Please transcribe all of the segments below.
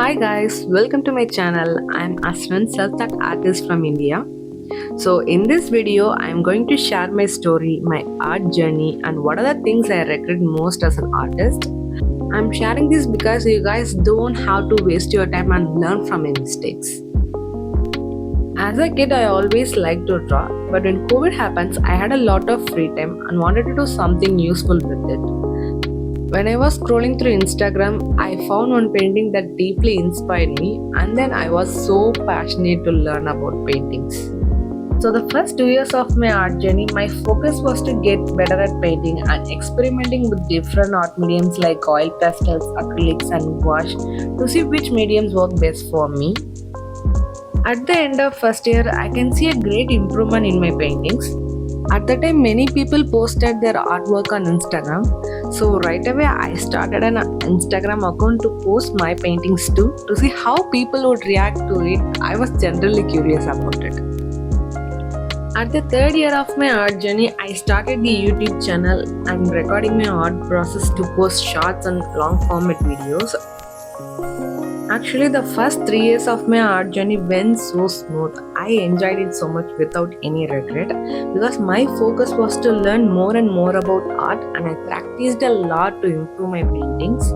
Hi guys, welcome to my channel. I'm Asran, self-taught artist from India. So in this video, I'm going to share my story, my art journey and what are the things I regret most as an artist. I'm sharing this because you guys don't have to waste your time and learn from my mistakes. As a kid, I always liked to draw, but when COVID happens, I had a lot of free time and wanted to do something useful with it. When I was scrolling through Instagram, I found one painting that deeply inspired me, and then I was so passionate to learn about paintings. So the first 2 years of my art journey, my focus was to get better at painting and experimenting with different art mediums like oil pastels, acrylics and gouache to see which mediums work best for me. At the end of first year, I can see a great improvement in my paintings. At the time, many people posted their artwork on Instagram. So right away, I started an Instagram account to post my paintings too, to see how people would react to it. I was generally curious about it. At the third year of my art journey, I started the YouTube channel and recording my art process to post shorts and long format videos. Actually, the first 3 years of my art journey went so smooth. I enjoyed it so much without any regret because my focus was to learn more and more about art and I practiced a lot to improve my paintings.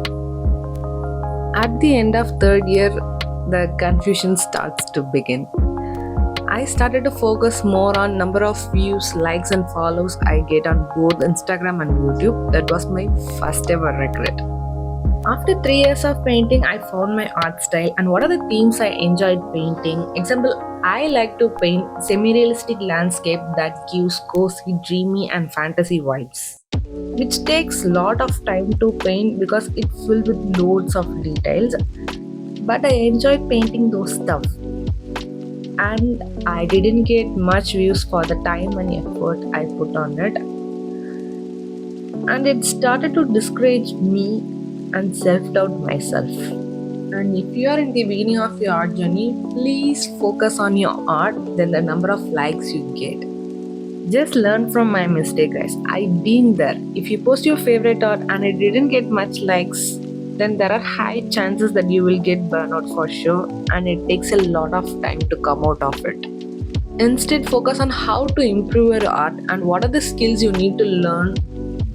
At the end of third year, the confusion starts to begin. I started to focus more on number of views, likes and follows I get on both Instagram and YouTube. That was my first ever regret. After 3 years of painting, I found my art style and what are the themes I enjoyed painting. Example, I like to paint semi-realistic landscape that gives cozy, dreamy and fantasy vibes, which takes lot of time to paint because it's filled with loads of details. But I enjoyed painting those stuff. And I didn't get much views for the time and effort I put on it. And it started to discourage me and self-doubt myself. And if you are in the beginning of your art journey, please focus on your art than the number of likes you get. Just learn from my mistake, guys. I've been there. If you post your favorite art and it didn't get much likes, then there are high chances that you will get burnout for sure, and it takes a lot of time to come out of it. Instead, focus on how to improve your art and what are the skills you need to learn.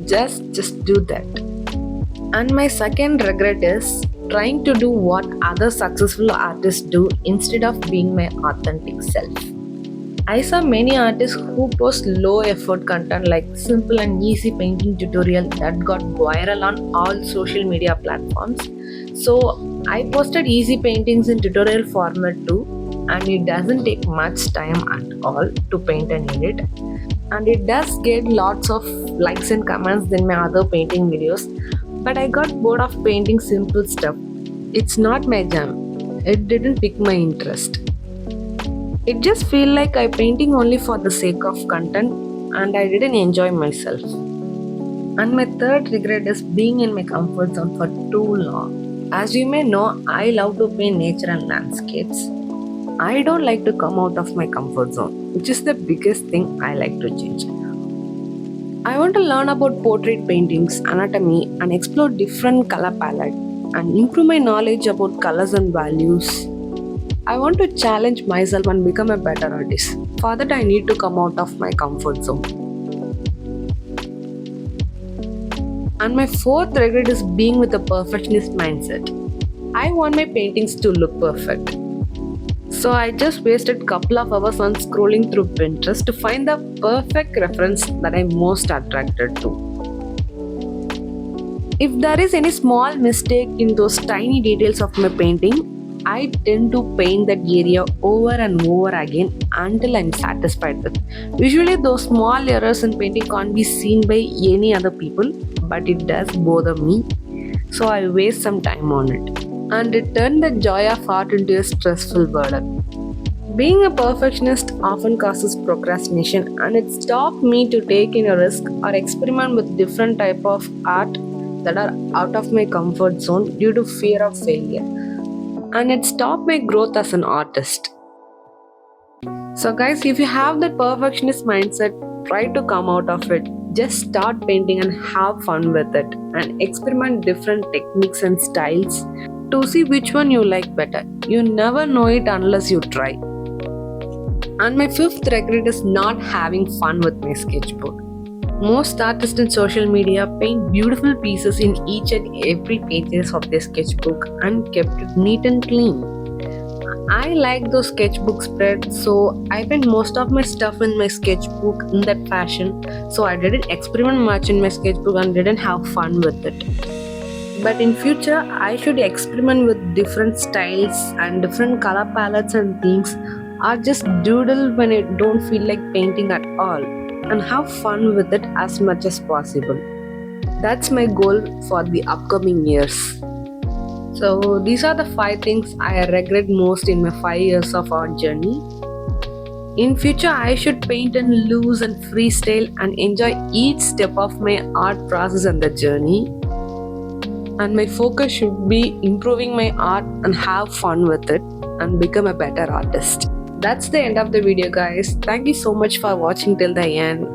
Just do that. And my second regret is trying to do what other successful artists do instead of being my authentic self. I saw many artists who post low effort content like simple and easy painting tutorial that got viral on all social media platforms. So I posted easy paintings in tutorial format too, and it doesn't take much time at all to paint and edit. And it does get lots of likes and comments than my other painting videos. But I got bored of painting simple stuff. It's not my jam. It didn't pick my interest. It just feel like I painting only for the sake of content and I didn't enjoy myself. And my third regret is being in my comfort zone for too long. As you may know, I love to paint nature and landscapes. I don't like to come out of my comfort zone, which is the biggest thing I like to change. I want to learn about portrait paintings, anatomy and explore different color palette and improve my knowledge about colors and values. I want to challenge myself and become a better artist. For that, I need to come out of my comfort zone. And my fourth regret is being with a perfectionist mindset. I want my paintings to look perfect. So I just wasted couple of hours on scrolling through Pinterest to find the perfect reference that I'm most attracted to. If there is any small mistake in those tiny details of my painting, I tend to paint that area over and over again until I'm satisfied with. Usually those small errors in painting can't be seen by any other people, but it does bother me. So I waste some time on it. And it turned the joy of art into a stressful burden. Being a perfectionist often causes procrastination and it stopped me to take in a risk or experiment with different type of art that are out of my comfort zone due to fear of failure. And it stopped my growth as an artist. So guys, if you have that perfectionist mindset, try to come out of it. Just start painting and have fun with it and experiment different techniques and styles to see which one you like better. You never know it unless you try. And my fifth regret is not having fun with my sketchbook. Most artists in social media paint beautiful pieces in each and every pages of their sketchbook and kept it neat and clean. I like those sketchbook spreads, so I paint most of my stuff in my sketchbook in that fashion. So I didn't experiment much in my sketchbook and didn't have fun with it. But in future, I should experiment with different styles and different color palettes and themes, or just doodle when I don't feel like painting at all, and have fun with it as much as possible. That's my goal for the upcoming years. So these are the 5 things I regret most in my 5 years of art journey. In future, I should paint in loose and freestyle and enjoy each step of my art process and the journey. And my focus should be improving my art and have fun with it and become a better artist. That's the end of the video, guys. Thank you so much for watching till the end.